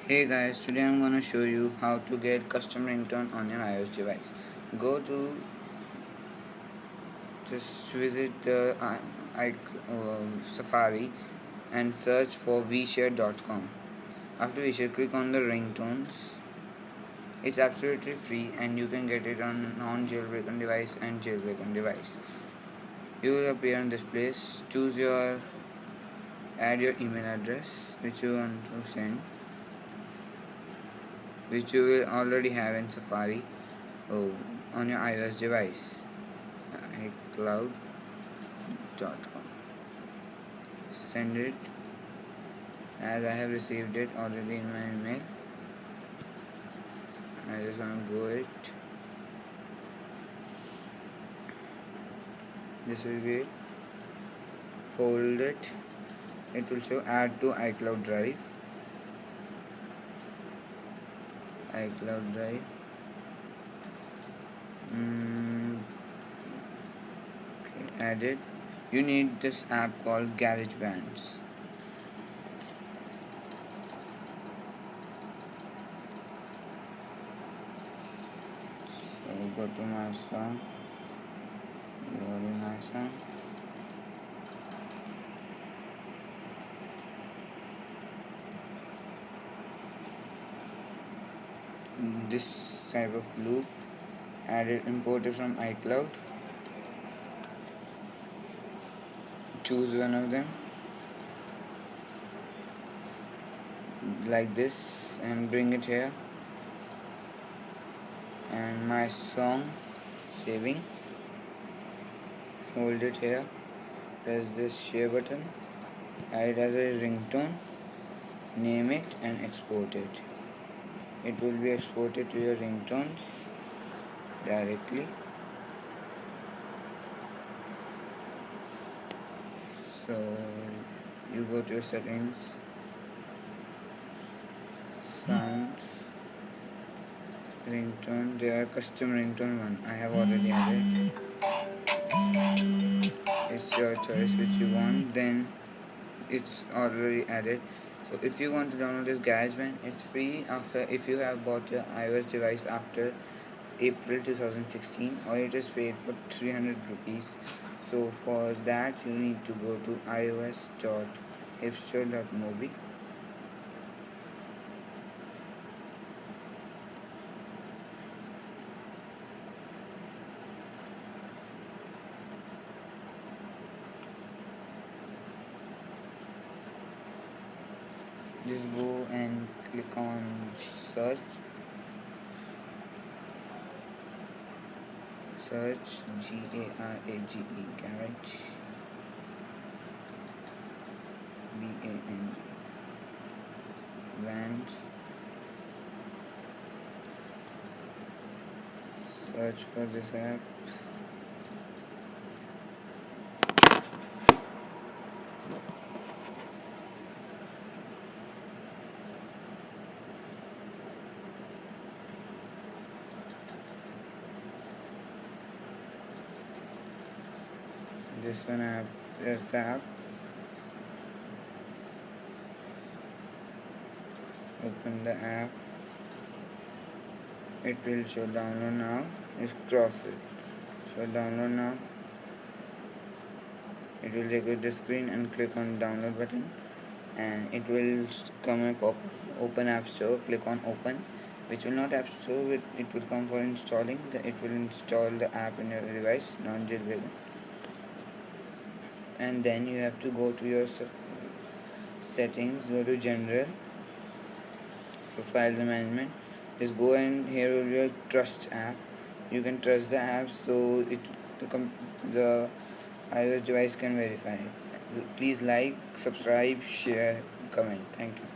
Hey guys, today I'm gonna show you how to get custom ringtone on your iOS device. Go to just visit the Safari and search for vshare.com. After vshare, click on the ringtones. It's absolutely free and you can get it on non-jailbroken device and jailbroken device. You will appear on this place. Add your email address which you want to send, which you will already have in Safari on your iOS device. iCloud.com. Send it as I have received it already in my email. I just want to go it. This will be it. Hold it. It will show add to iCloud Drive. iCloud Drive. Okay, add it. You need this app called GarageBand. So go to my song. Loading my song. This type of loop, added imported from iCloud. Choose one of them like this and bring it here, and my song saving, hold it here, press this share button, add it as a ringtone, name it and export it. It will be exported to your ringtones directly. So you go to your settings, sounds, ringtone. There are custom ringtone one. I have already added. It's your choice which you want. Then it's already added. So if you want to download this GarageBand, it's free after if you have bought your iOS device after April 2016, or it is paid for 300 rupees. So for that you need to go to ios.hipster.mobi. Just go and click on search GARAGE, garage, BAND, bands. Search for this app. This one app is the app. Open the app. It will show download now. Just cross it. Show download now. It will take you to the screen and click on download button, and it will come up open app store. Click on open, which will not app store. It will come for installing. It will install the app in your device, non jailbroken. And then you have to go to your settings, go to general, profile the management. Just go, and here will be a trust app. You can trust the app so the iOS device can verify. Please like, subscribe, share, comment. Thank you.